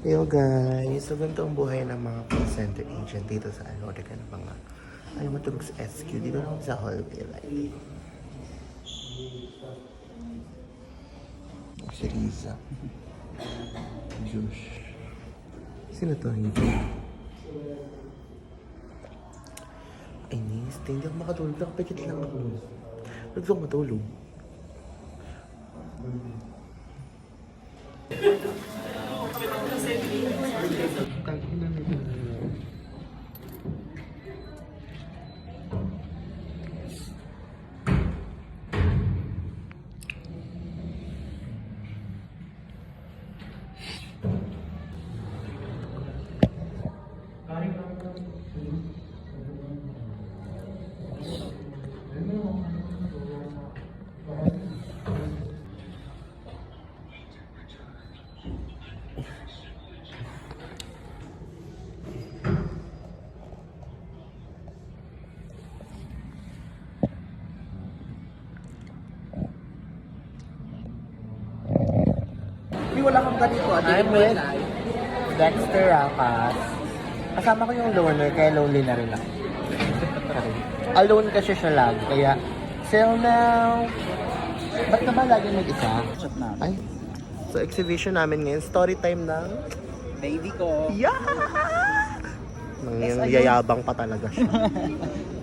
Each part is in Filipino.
Yo guys, so ganito ang buhay ng mga call center agent dito sa ano, ka ng mga ayaw matulog sa SQ dito lang sa hallway like. Si Riza. Josh. Sino to? Hindi. Ay, nis. Hindi ako makatulog. Nakapikit lang ako. Huwag ako matulog. Wala kang ganito. I'm with Dexter Rapas. Kasama ko yung loner, kaya lonely na rin ako. Alone kasi siya lagi, kaya till now. Ba't ka ba lagi mag-isa? Chat na. Ay, so exhibition namin ngayon, story time ng Baby ko. yeah! Nangyayabang pa talaga siya.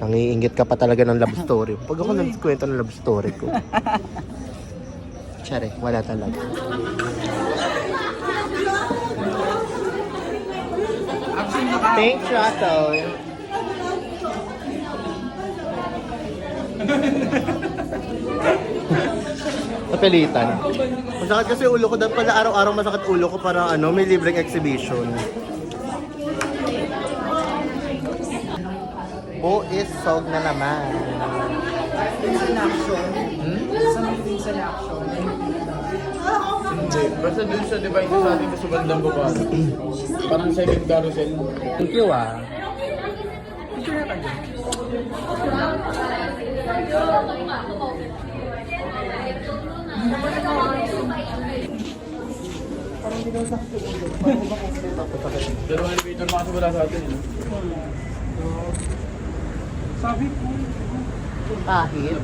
Nangiingit ka pa talaga ng love story. Pag ako nagkwento ng love story ko. Tsare, wala talaga. Thanks, Russell. Napilitan. Masakit kasi ulo ko. Dapat pala araw-araw masakit ulo ko para ano, may libreng exhibition. Bo is sog na naman. Things in action. Some things in action. Hindi. Basta dun sa divine sa atin sa bandang baba. Parang second carousel. Thank you ah. Picture na tayo. Parang hindi daw sakto. Parang ba kasi tapos. Pero elevator na kasi wala sa atin. Sabi ko. Kahit.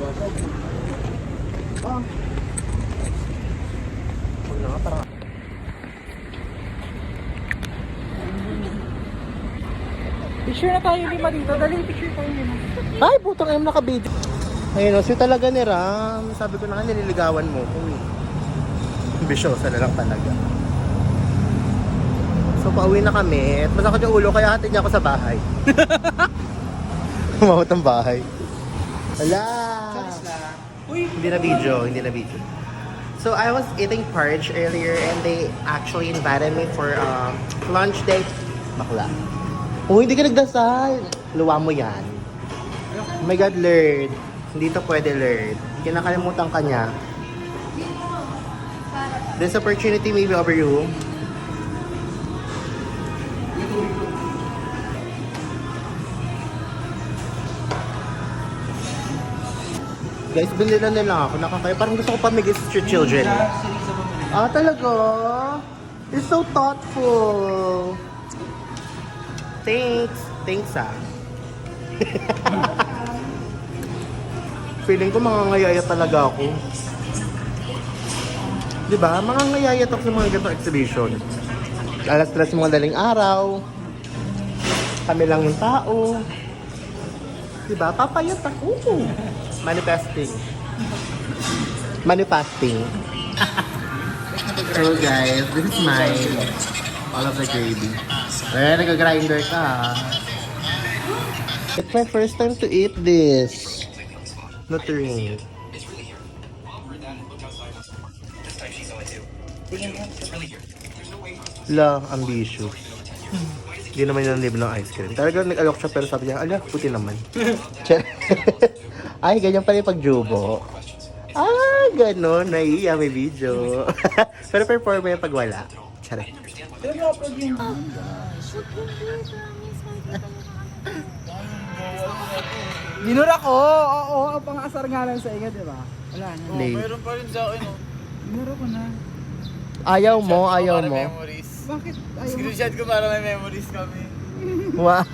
Ah. Wala nga parang. Picture na tayo lima dito. Dali picture tayo lima. Ay, putang ayun naka-video. Ayun o, sweet talaga ni Ram. Sabi ko na nga, nililigawan mo ko eh. Bisyosa na lang talaga. So, pauwi na kami. At masakit yung ulo, kaya hatid niya ako sa bahay. Umawat ang bahay. Wala! Hindi na video. So, I was eating porridge earlier and they actually invited me for lunch date. Bakla. Oh, hindi ka nagdasal. Luwa mo yan. Oh my God, Lord. Hindi to pwede, Lord. Kinakalimutan ka niya. This opportunity maybe over you. Guys, binila nila ako. Nakakaya. Parang gusto ko pamigay sa street children. Ah, talaga? You're so thoughtful. Thanks ah. Feeling ko mangangayaya talaga ako. Diba? Mangangayaya ako sa mga ganitong exhibition. Alas 3 mga daling araw. Kami lang yung tao. Diba? Papayat ako. Manifesting. So guys, this is mine. All of the gravy. Eh, nag-grinder ka ha. It's my first time to eat this. Not to ring. La, ambitious. Hindi naman yung libre ng ice cream. Talagang nag-alok siya pero sabi niya, ala, puti naman. Ay, ganyan pala yung pag-jubo. Ah, gano'n. Naiiya, may video. Pero perform mo yung pag wala. Charay. Binura ko! Oo, ang pang-asar nga lang sa inyo, di ba? Wala na. Late. Meron pa rin sa akin, oh. Binura ko na. Ayaw mo. Para memories. Bakit? Ayaw mo. Screenshot ko para may memories kami. Wow.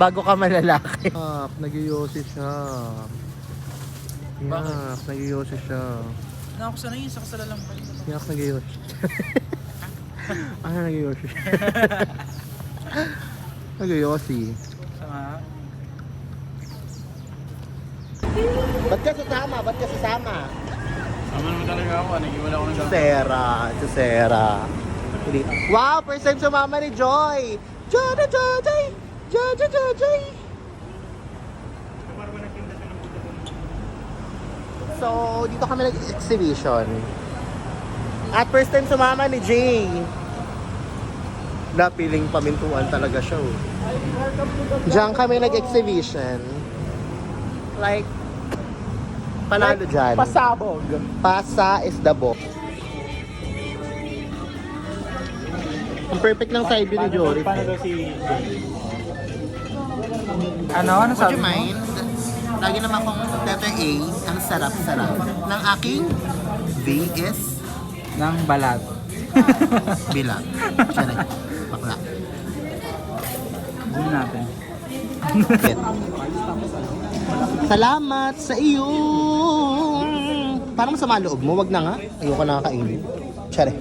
Bago ka malalaki. Nagyoyosi siya. Yak, nagyoyosi siya. Nakakusa na yun, sa kasala lang pa. Yak, nagyoyosi. Ano nagyoyosi siya? Nagyoyosi. Sama. Ba't ka sasama? Ba't ka sasama? Sama naman talaga ako. Nag-iwala ako ng dami. Sera. Wow, first time sumama ni Joy! Joy! So, dito kami nag-exhibition. At first time sumama ni Jay. Napiling pamintuan talaga siya. Diyan kami nag-exhibition. Like, panalo dyan. Pasabog. Pasa is the book. Ang perfect ng side view ni Jory. Ano Would sabi you mo? mind? Lagi naman akong letter A. Ang sarap-sarap. Ng aking B is Ng balat. bilang. Siya na. Bakla. Zoom natin. Salamat sa iyo. Parang masama loob mo. Wag na nga. Ayoko na kakainin. Tsare.